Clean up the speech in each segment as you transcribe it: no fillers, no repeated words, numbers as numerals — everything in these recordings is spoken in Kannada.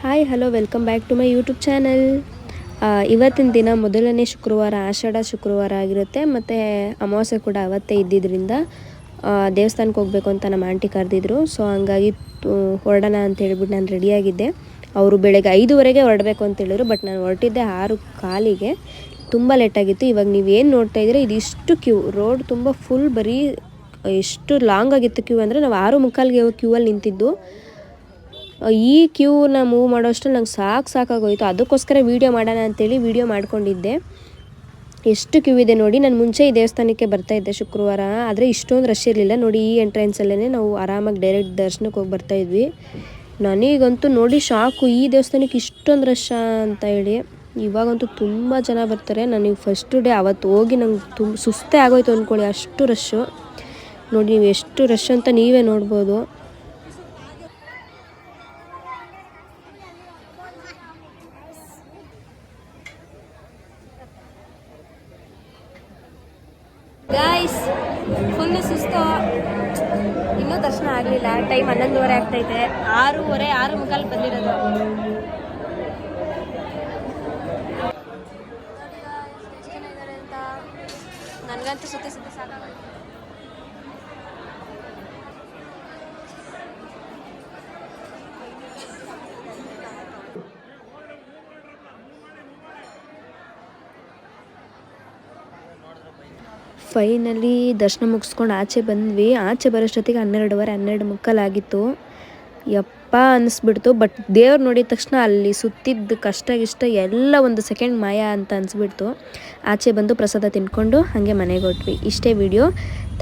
Hi hello welcome back to my YouTube channel. ಇವತ್ತಿನ ದಿನ ಮೊದಲನೇ ಶುಕ್ರವಾರ, ಆಷಾಢ ಶುಕ್ರವಾರ ಆಗಿರುತ್ತೆ. ಮತ್ತು ಅಮಾವಾಸ್ಯೆ ಕೂಡ ಅವತ್ತೇ ಇದ್ದಿದ್ದರಿಂದ ದೇವಸ್ಥಾನಕ್ಕೆ ಹೋಗಬೇಕು ಅಂತ ನಮ್ಮ ಆಂಟಿ ಕರೆದಿದ್ರು. ಸೊ ಹಂಗಾಗಿ ಹೊರಡೋಣ ಅಂತ ಹೇಳ್ಬಿಟ್ಟು ನಾನು ರೆಡಿಯಾಗಿದ್ದೆ. ಅವರು ಬೆಳಗ್ಗೆ 5:15ಗೆ ಹೊರಡಬೇಕು ಅಂತ ಹೇಳಿದ್ರು, ಬಟ್ ನಾನು ಹೊರಟಿದ್ದೆ 6:15ಗೆ. ತುಂಬ ಲೇಟಾಗಿತ್ತು. ಇವಾಗ ನೀವೇನು ನೋಡ್ತಾ ಇದ್ದೀರಾ, ಇದಿಷ್ಟು ಕ್ಯೂ, ರೋಡ್ ತುಂಬ ಫುಲ್ ಬರೀ ಎಷ್ಟು ಲಾಂಗ್ ಆಗಿತ್ತು ಕ್ಯೂ ಅಂದರೆ ನಾವು 6:45ಗೆ ಕ್ಯೂ ಅಲ್ಲಿ ನಿಂತಿದ್ದು. ಈ ಕ್ಯೂನ ಮೂವ್ ಮಾಡೋಷ್ಟರಲ್ಲಿ ನಂಗೆ ಸಾಕಾಗೋಯಿತು. ಅದಕ್ಕೋಸ್ಕರ ವೀಡಿಯೋ ಮಾಡೋಣ ಅಂತೇಳಿ ವೀಡಿಯೋ ಮಾಡ್ಕೊಂಡಿದ್ದೆ. ಎಷ್ಟು ಕ್ಯೂ ಇದೆ ನೋಡಿ. ನಾನು ಮುಂಚೆ ಈ ದೇವಸ್ಥಾನಕ್ಕೆ ಬರ್ತಾಯಿದ್ದೆ ಶುಕ್ರವಾರ, ಆದರೆ ಇಷ್ಟೊಂದು ರಶ್ ಇರಲಿಲ್ಲ ನೋಡಿ. ಈ ಎಂಟ್ರೆನ್ಸಲ್ಲೇ ನಾವು ಆರಾಮಾಗಿ ಡೈರೆಕ್ಟ್ ದರ್ಶನಕ್ಕೆ ಹೋಗಿ ಬರ್ತಾಯಿದ್ವಿ. ನನಗಂತೂ ನೋಡಿ ಶಾಕು, ಈ ದೇವಸ್ಥಾನಕ್ಕೆ ಇಷ್ಟೊಂದು ರಶ್ ಅಂತ ಹೇಳಿ. ಇವಾಗಂತೂ ತುಂಬ ಜನ ಬರ್ತಾರೆ. ನನಗೆ ಫಸ್ಟ್ ಡೇ ಅವತ್ತು ಹೋಗಿ ನಂಗೆ ಸುಸ್ತೇ ಆಗೋಯ್ತು ಅಂದ್ಕೊಳ್ಳಿ, ಅಷ್ಟು ರಶ್ಶು ನೋಡಿ. ನೀವು ಎಷ್ಟು ರಶ್ ಅಂತ ನೀವೇ ನೋಡ್ಬೋದು. ಗಾಯ್ಸ್, ಫುಲ್ಲು ಸುಸ್ತು, ಇನ್ನೂ ದರ್ಶನ ಆಗಲಿಲ್ಲ. ಟೈಮ್ 11:30 ಆಗ್ತೈತೆ. 6:15 ಬಂದಿರೋದು. ಎಷ್ಟು ಜನ ಇದ್ದಾರೆ ಅಂತ ನನಗಂತೂ ಸುತ್ತಿ ಸಾಕಾಗೋಯ್ತು. ಫೈನಲಿ ದರ್ಶನ ಮುಗಿಸ್ಕೊಂಡು ಆಚೆ ಬಂದ್ವಿ. ಆಚೆ ಬರೋಷ್ಟೊತ್ತಿಗೆ 12:15 ಆಗಿತ್ತು. ಯಪ್ಪ ಅನ್ನಿಸ್ಬಿಡ್ತು. ಬಟ್ ದೇವ್ರು ನೋಡಿದ ತಕ್ಷಣ ಅಲ್ಲಿ ಸುತ್ತಿದ್ದು ಕಷ್ಟ ಎಲ್ಲ ಒಂದು ಸೆಕೆಂಡ್ ಮಾಯ ಅಂತ ಅನಿಸ್ಬಿಡ್ತು. ಆಚೆ ಬಂದು ಪ್ರಸಾದ ತಿನ್ಕೊಂಡು ಹಾಗೆ ಮನೆಗೆ ಹೊರಟ್ವಿ. ಇಷ್ಟೇ video.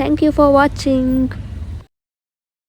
Thank you for watching.